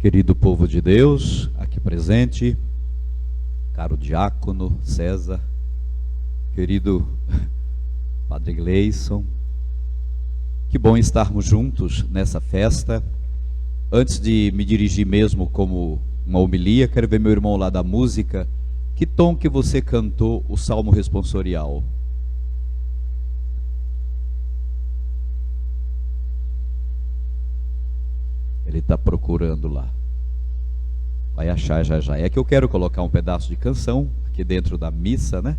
Querido povo de Deus, aqui presente, caro diácono César, querido Padre Gleison, que bom estarmos juntos nessa festa. Antes de me dirigir mesmo como uma homilia, quero ver meu irmão lá da música. Que tom que você cantou o Salmo responsorial? Ele está procurando lá. Vai achar já já. É que eu quero colocar um pedaço de canção aqui dentro da missa, né?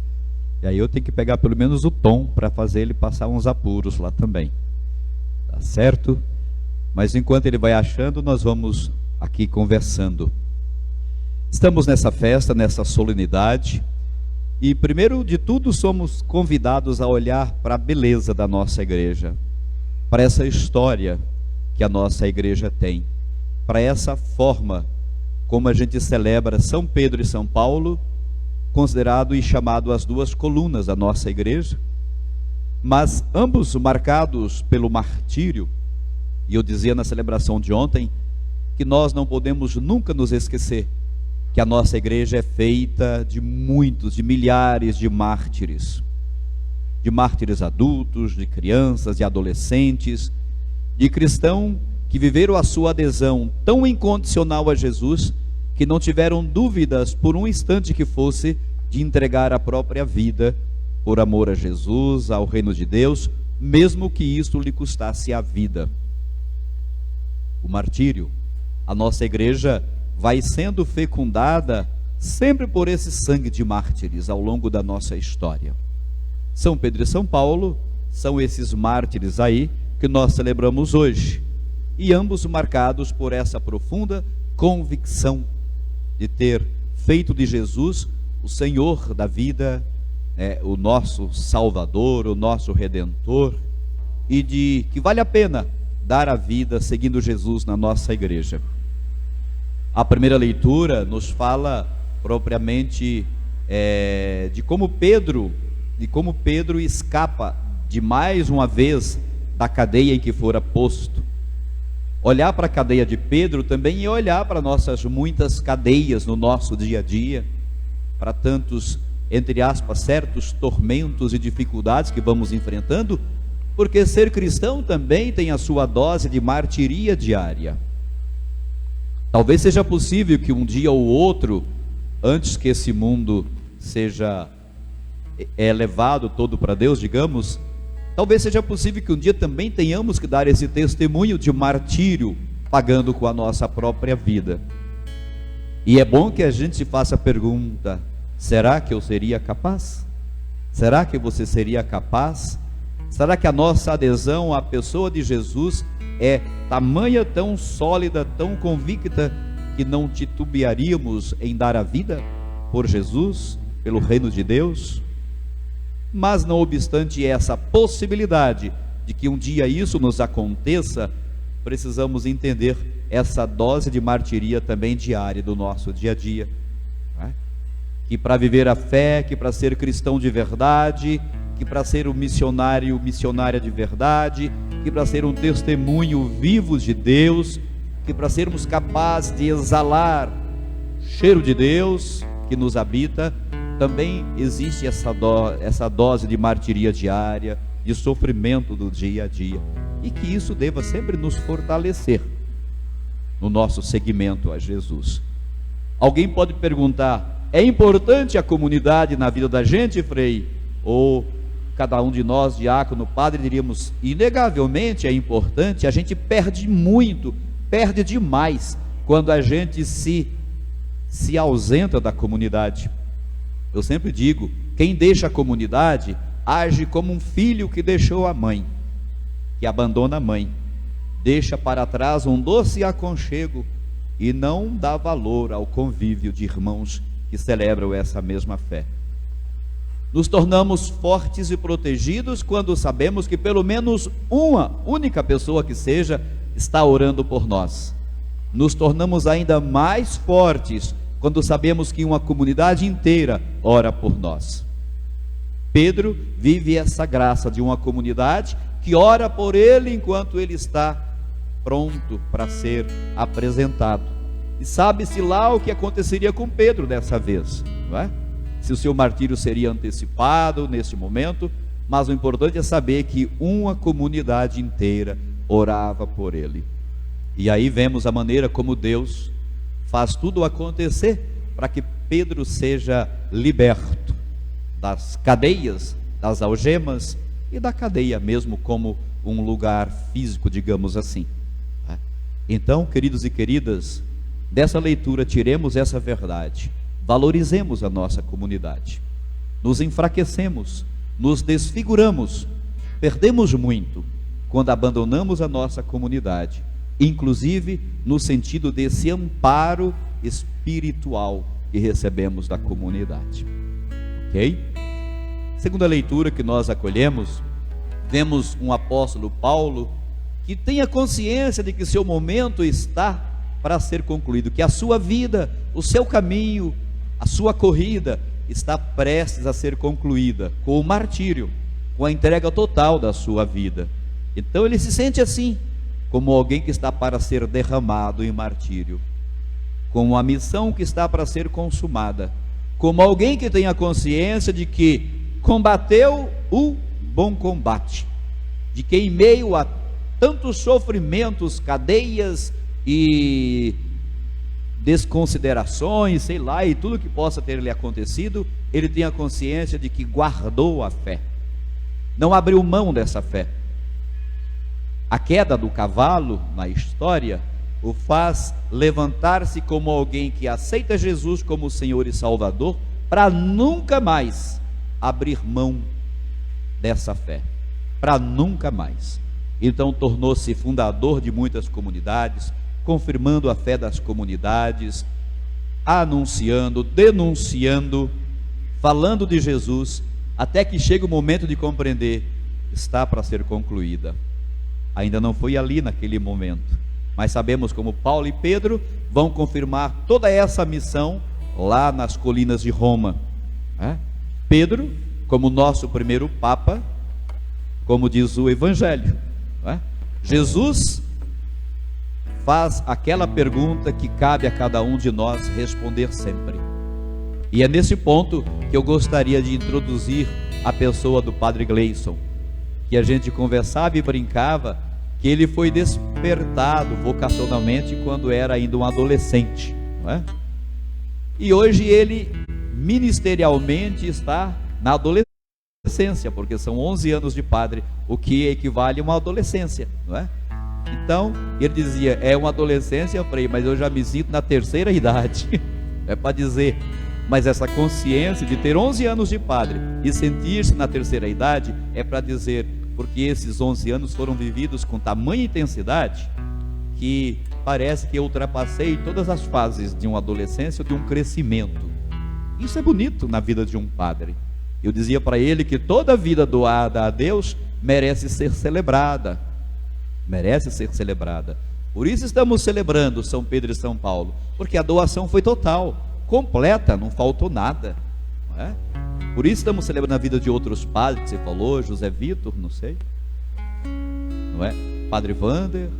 E aí eu tenho que pegar pelo menos o tom para fazer ele passar uns apuros lá também. Tá certo? Mas enquanto ele vai achando, nós vamos aqui conversando. Estamos nessa festa, nessa solenidade. E primeiro de tudo somos convidados a olhar para a beleza da nossa igreja. Para essa história que a nossa igreja tem, para essa forma como a gente celebra São Pedro e São Paulo, considerado e chamado as duas colunas da nossa igreja, mas ambos marcados pelo martírio. E eu dizia na celebração de ontem que nós não podemos nunca nos esquecer que a nossa igreja é feita de muitos, de milhares de mártires adultos, de crianças, de adolescentes, de cristãos que viveram a sua adesão tão incondicional a Jesus, que não tiveram dúvidas por um instante que fosse de entregar a própria vida por amor a Jesus, ao reino de Deus, mesmo que isso lhe custasse a vida. O martírio, a nossa igreja vai sendo fecundada sempre por esse sangue de mártires ao longo da nossa história. São Pedro e São Paulo são esses mártires aí que nós celebramos hoje, e ambos marcados por essa profunda convicção de ter feito de Jesus o Senhor da vida, o nosso Salvador, o nosso Redentor, e de que vale a pena dar a vida seguindo Jesus na nossa igreja. A primeira leitura nos fala propriamente de como Pedro escapa de mais uma vez da cadeia em que fora posto. Olhar para a cadeia de Pedro também é olhar para nossas muitas cadeias no nosso dia a dia, para tantos, entre aspas, certos tormentos e dificuldades que vamos enfrentando, porque ser cristão também tem a sua dose de martiria diária. Talvez seja possível que um dia ou outro, antes que esse mundo seja levado todo para Deus, digamos, talvez seja possível que um dia também tenhamos que dar esse testemunho de martírio, pagando com a nossa própria vida. E é bom que a gente se faça a pergunta: será que eu seria capaz? Será que você seria capaz? Será que a nossa adesão à pessoa de Jesus é tamanha, tão sólida, tão convicta, que não titubearíamos em dar a vida por Jesus, pelo reino de Deus? Mas não obstante essa possibilidade de que um dia isso nos aconteça, precisamos entender essa dose de martiria também diária do nosso dia a dia, não é? Que para viver a fé, que para ser cristão de verdade, que para ser um missionário, missionária de verdade, que para ser um testemunho vivo de Deus, que para sermos capazes de exalar o cheiro de Deus que nos habita, também existe essa dose de martiria diária, de sofrimento do dia a dia, e que isso deva sempre nos fortalecer no nosso seguimento a Jesus. Alguém pode perguntar: é importante a comunidade na vida da gente, Frei? Ou cada um de nós, diácono, padre, diríamos: inegavelmente é importante. A gente perde muito, perde demais quando a gente se ausenta da comunidade. Eu sempre digo: quem deixa a comunidade age como um filho que deixou a mãe, que abandona a mãe, deixa para trás um doce aconchego e não dá valor ao convívio de irmãos que celebram essa mesma fé. Nos tornamos fortes e protegidos quando sabemos que pelo menos uma única pessoa que seja está orando por nós. Nos tornamos ainda mais fortes quando sabemos que uma comunidade inteira ora por nós. Pedro vive essa graça de uma comunidade que ora por ele enquanto ele está pronto para ser apresentado. E sabe-se lá o que aconteceria com Pedro dessa vez, não é? Se o seu martírio seria antecipado nesse momento, mas o importante é saber que uma comunidade inteira orava por ele. E aí vemos a maneira como Deus faz tudo acontecer para que Pedro seja liberto das cadeias, das algemas e da cadeia mesmo, como um lugar físico, digamos assim. Então, queridos e queridas, dessa leitura tiremos essa verdade, valorizemos a nossa comunidade, nos enfraquecemos, nos desfiguramos, perdemos muito quando abandonamos a nossa comunidade, inclusive no sentido desse amparo espiritual que recebemos da comunidade. Ok? Segunda leitura que nós acolhemos, vemos um apóstolo Paulo que tem a consciência de que seu momento está para ser concluído, que a sua vida, o seu caminho, a sua corrida está prestes a ser concluída com o martírio, com a entrega total da sua vida. Então ele se sente assim, como alguém que está para ser derramado em martírio, como a missão que está para ser consumada, como alguém que tem a consciência de que combateu o bom combate, de que em meio a tantos sofrimentos, cadeias e desconsiderações, sei lá, e tudo que possa ter lhe acontecido, ele tem a consciência de que guardou a fé, não abriu mão dessa fé. A queda do cavalo na história o faz levantar-se como alguém que aceita Jesus como Senhor e Salvador, para nunca mais abrir mão dessa fé, para nunca mais. Então tornou-se fundador de muitas comunidades, confirmando a fé das comunidades, anunciando, denunciando, falando de Jesus, até que chega o momento de compreender, está para ser concluída. Ainda não foi ali naquele momento, mas sabemos como Paulo e Pedro vão confirmar toda essa missão lá nas colinas de Roma. Pedro, como nosso primeiro Papa, como diz o Evangelho, Jesus faz aquela pergunta que cabe a cada um de nós responder sempre. E é nesse ponto que eu gostaria de introduzir a pessoa do Padre Gleison, que a gente conversava e brincava que ele foi despertado vocacionalmente quando era ainda um adolescente, não é? E hoje ele ministerialmente está na adolescência, porque são 11 anos de padre, o que equivale a uma adolescência, não é? Então, ele dizia, é uma adolescência, eu falei, mas eu já me sinto na terceira idade. É para dizer, mas essa consciência de ter 11 anos de padre e sentir-se na terceira idade, é para dizer, porque esses 11 anos foram vividos com tamanha intensidade, que parece que eu ultrapassei todas as fases de uma adolescência ou de um crescimento. Isso é bonito na vida de um padre. Eu dizia para ele que toda vida doada a Deus merece ser celebrada, merece ser celebrada. Por isso estamos celebrando São Pedro e São Paulo, porque a doação foi total, completa, não faltou nada, não é? Por isso estamos celebrando a vida de outros padres que você falou, José Vitor, não sei, não é? Padre Wander,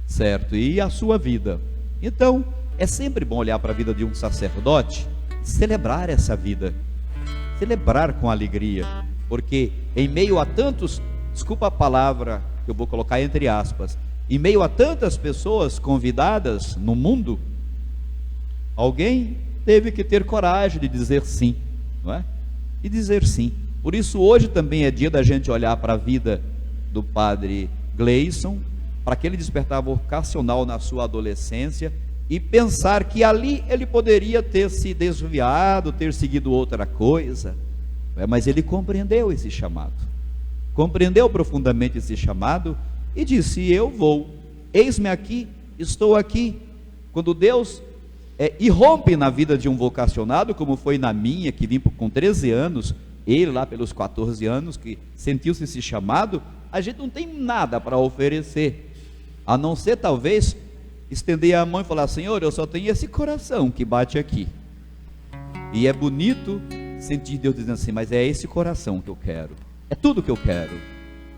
certo? E a sua vida. Então é sempre bom olhar para a vida de um sacerdote, celebrar essa vida, celebrar com alegria, porque em meio a tantos, desculpa a palavra que eu vou colocar entre aspas, em meio a tantas pessoas convidadas no mundo, alguém teve que ter coragem de dizer sim, não é? E dizer sim. Por isso hoje também é dia da gente olhar para a vida do Padre Gleison, para aquele despertar vocacional na sua adolescência, e pensar que ali ele poderia ter se desviado, ter seguido outra coisa, mas ele compreendeu esse chamado, compreendeu profundamente esse chamado e disse, eu vou, eis-me aqui, estou aqui. Quando Deus irrompe na vida de um vocacionado, como foi na minha, que vim com 13 anos, ele lá pelos 14 anos, que sentiu-se esse chamado, a gente não tem nada para oferecer, a não ser talvez estender a mão e falar, Senhor, eu só tenho esse coração que bate aqui. E é bonito sentir Deus dizendo assim, mas é esse coração que eu quero, é tudo que eu quero,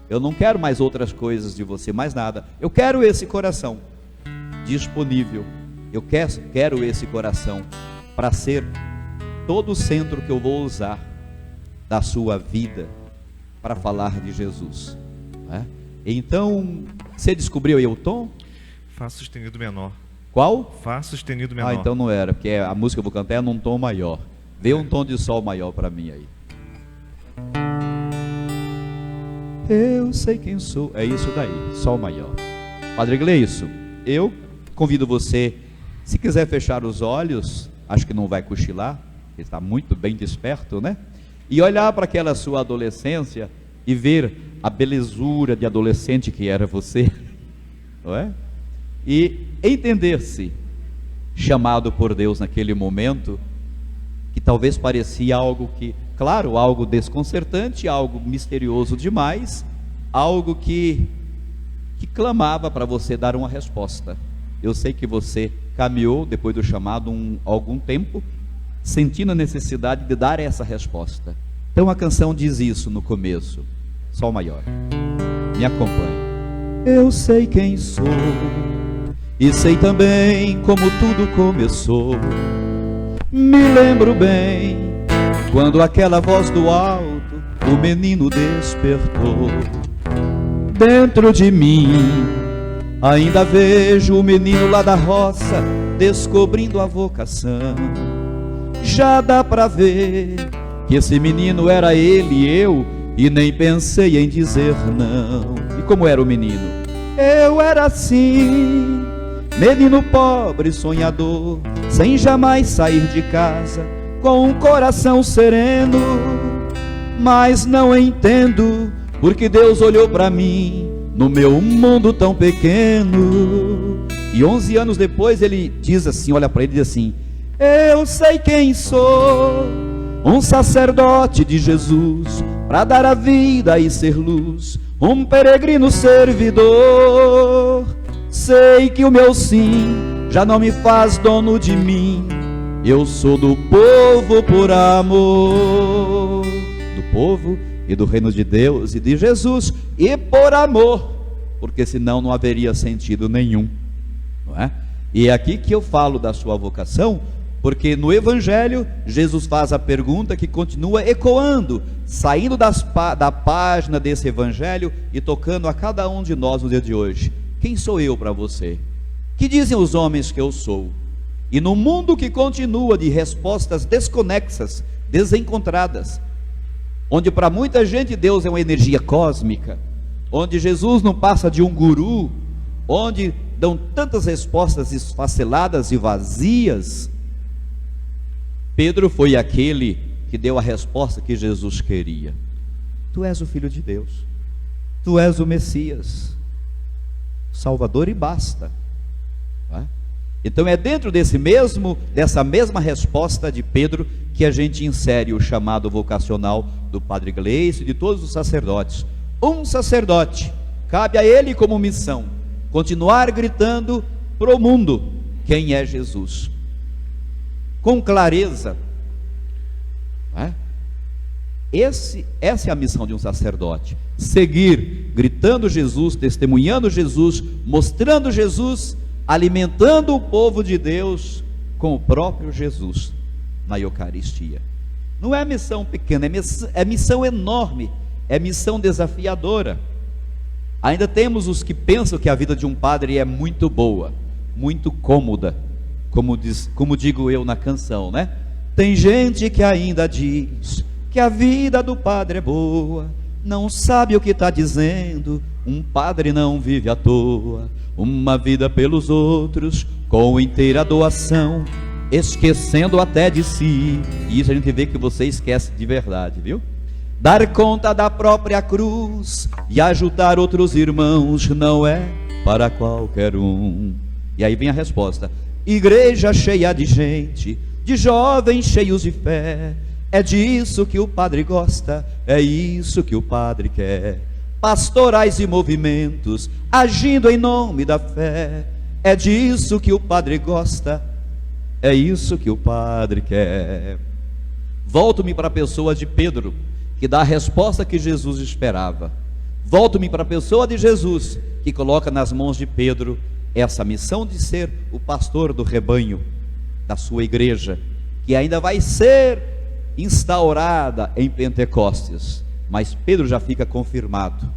eu não quero mais outras coisas de você, mais nada, eu quero esse coração disponível, Eu quero esse coração para ser todo o centro que eu vou usar da sua vida para falar de Jesus, né? Então, você descobriu aí o tom? Fá sustenido menor. Qual? Fá sustenido menor. Ah, então não era, porque a música que eu vou cantar é num tom maior. Vê um tom de sol maior para mim aí. Eu sei quem sou. É isso daí, sol maior. Padre Gleison, eu convido você, se quiser fechar os olhos, acho que não vai cochilar, porque está muito bem desperto, né? E olhar para aquela sua adolescência e ver a belezura de adolescente que era você, não é? E entender-se chamado por Deus naquele momento, que talvez parecia algo que, claro, algo desconcertante, algo misterioso demais, algo que clamava para você dar uma resposta. Eu sei que você caminhou depois do chamado algum tempo, sentindo a necessidade de dar essa resposta. Então a canção diz isso no começo. Sol maior. Me acompanhe. Eu sei quem sou e sei também como tudo começou. Me lembro bem quando aquela voz do alto o menino despertou. Dentro de mim ainda vejo o menino lá da roça descobrindo a vocação. Já dá pra ver que esse menino era ele e eu, e nem pensei em dizer não. E como era o menino? Eu era assim, menino pobre, sonhador, sem jamais sair de casa, com um coração sereno. Mas não entendo porque Deus olhou pra mim no meu mundo tão pequeno. E 11 anos depois ele diz assim, olha pra ele e diz assim: eu sei quem sou, um sacerdote de Jesus, para dar a vida e ser luz, um peregrino servidor. Sei que o meu sim já não me faz dono de mim, eu sou do povo por amor, do povo e do reino de Deus e de Jesus, e por amor, porque senão não haveria sentido nenhum, não é? E é aqui que eu falo da sua vocação, porque no Evangelho Jesus faz a pergunta que continua ecoando, saindo da página desse Evangelho e tocando a cada um de nós no dia de hoje. Quem sou eu para você? Que dizem os homens que eu sou? E no mundo que continua de respostas desconexas, desencontradas, onde para muita gente Deus é uma energia cósmica, onde Jesus não passa de um guru, onde dão tantas respostas esfaceladas e vazias, Pedro foi aquele que deu a resposta que Jesus queria. Tu és o Filho de Deus, tu és o Messias, Salvador e basta. Não é? Então é dentro dessa mesma resposta de Pedro que a gente insere o chamado vocacional do Padre Gleison e de todos os sacerdotes. Um sacerdote, cabe a ele como missão, continuar gritando para o mundo quem é Jesus, com clareza. Não é? Essa é a missão de um sacerdote, seguir gritando Jesus, testemunhando Jesus, mostrando Jesus, alimentando o povo de Deus com o próprio Jesus na Eucaristia. Não é missão pequena, é missão enorme, é missão desafiadora. Ainda temos os que pensam que a vida de um padre é muito boa, muito cômoda, como digo eu na canção, né? Tem gente que ainda diz que a vida do padre é boa, não sabe o que está dizendo. Um padre não vive à toa, uma vida pelos outros, com inteira doação, esquecendo até de si. E isso a gente vê que você esquece de verdade, viu? Dar conta da própria cruz e ajudar outros irmãos não é para qualquer um. E aí vem a resposta: igreja cheia de gente, de jovens cheios de fé, é disso que o padre gosta, é isso que o padre quer. Pastorais e movimentos, agindo em nome da fé, é disso que o padre gosta, é isso que o padre quer. Volto-me para a pessoa de Pedro, que dá a resposta que Jesus esperava. Volto-me para a pessoa de Jesus, que coloca nas mãos de Pedro essa missão de ser o pastor do rebanho da sua igreja, que ainda vai ser instaurada em Pentecostes. Mas Pedro já fica confirmado.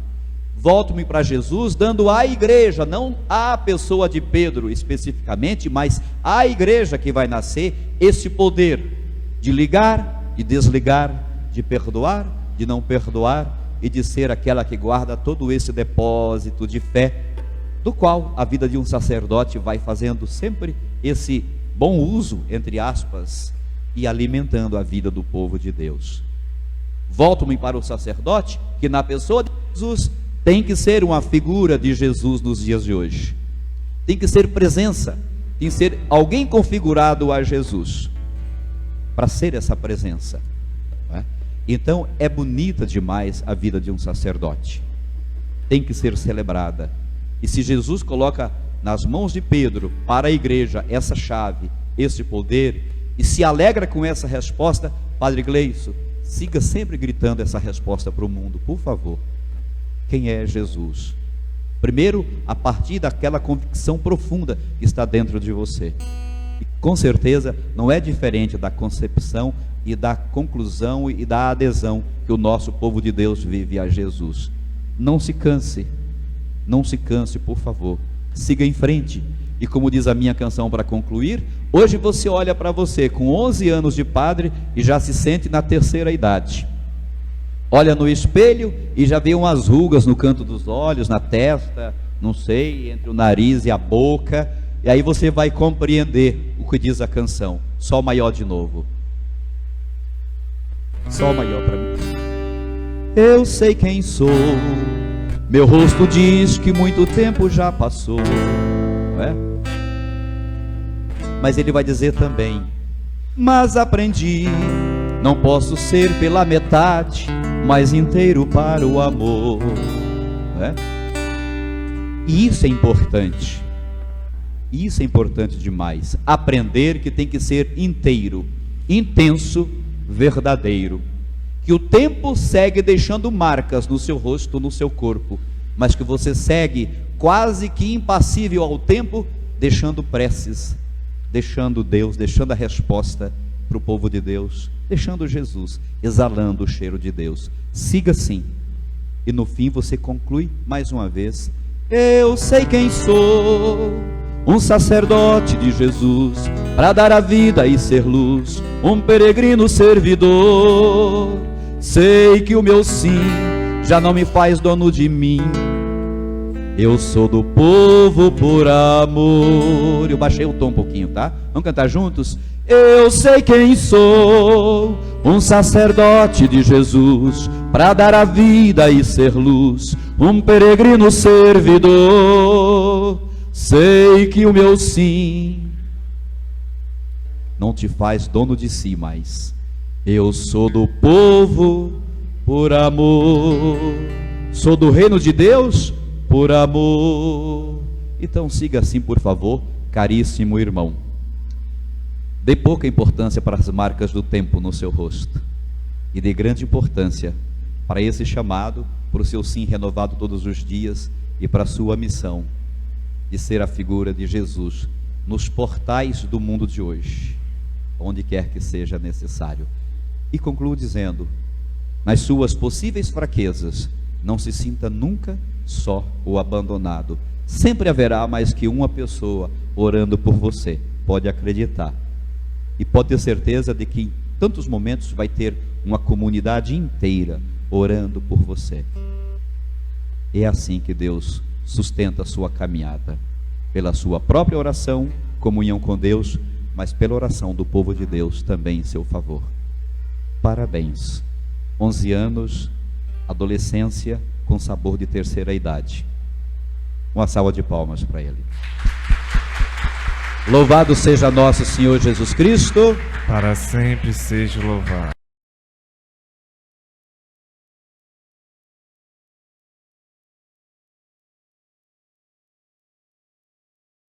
Volto-me para Jesus, dando à igreja, não à pessoa de Pedro especificamente, mas à igreja que vai nascer, esse poder de ligar, de desligar, de perdoar, de não perdoar, e de ser aquela que guarda todo esse depósito de fé, do qual a vida de um sacerdote vai fazendo sempre esse bom uso, entre aspas, e alimentando a vida do povo de Deus. Volto-me para o sacerdote, que na pessoa de Jesus tem que ser uma figura de Jesus nos dias de hoje, tem que ser presença, tem que ser alguém configurado a Jesus, para ser essa presença, não é? Então é bonita demais a vida de um sacerdote, tem que ser celebrada. E se Jesus coloca nas mãos de Pedro, para a igreja, essa chave, esse poder, e se alegra com essa resposta, Padre Gleison, siga sempre gritando essa resposta para o mundo, por favor. Quem é Jesus? Primeiro, a partir daquela convicção profunda que está dentro de você. E com certeza não é diferente da concepção e da conclusão e da adesão que o nosso povo de Deus vive a Jesus. Não se canse, por favor. Siga em frente. E como diz a minha canção para concluir, hoje você olha para você com 11 anos de padre e já se sente na terceira idade. Olha no espelho e já vê umas rugas no canto dos olhos, na testa, não sei, entre o nariz e a boca. E aí você vai compreender o que diz a canção. Sol maior de novo. Sol maior para mim. Eu sei quem sou, meu rosto diz que muito tempo já passou, não é? Mas ele vai dizer também, mas aprendi, não posso ser pela metade, mas inteiro para o amor, não é? E isso é importante, demais, aprender que tem que ser inteiro, intenso, verdadeiro, que o tempo segue deixando marcas no seu rosto, no seu corpo, mas que você segue quase que impassível ao tempo, deixando preces, deixando Deus, deixando a resposta para o povo de Deus, deixando Jesus, exalando o cheiro de Deus. Siga assim, e no fim você conclui mais uma vez: eu sei quem sou, um sacerdote de Jesus, para dar a vida e ser luz, um peregrino servidor. Sei que o meu sim já não me faz dono de mim, eu sou do povo por amor. Eu baixei o tom um pouquinho, tá? Vamos cantar juntos? Eu sei quem sou, um sacerdote de Jesus, para dar a vida e ser luz, um peregrino servidor. Sei que o meu sim não te faz dono de si, mas eu sou do povo por amor, sou do reino de Deus por amor. Então siga assim, por favor, caríssimo irmão. Dê pouca importância para as marcas do tempo no seu rosto, e dê grande importância para esse chamado, para o seu sim renovado todos os dias, e para a sua missão de ser a figura de Jesus nos portais do mundo de hoje, onde quer que seja necessário. E concluo dizendo: nas suas possíveis fraquezas, não se sinta nunca só ou abandonado. Sempre haverá mais que uma pessoa orando por você, pode acreditar. E pode ter certeza de que em tantos momentos vai ter uma comunidade inteira orando por você. É assim que Deus sustenta a sua caminhada, pela sua própria oração, comunhão com Deus, mas pela oração do povo de Deus também em seu favor. Parabéns, 11 anos, adolescência com sabor de terceira idade. Uma salva de palmas para ele. Louvado seja nosso Senhor Jesus Cristo. Para sempre seja louvado.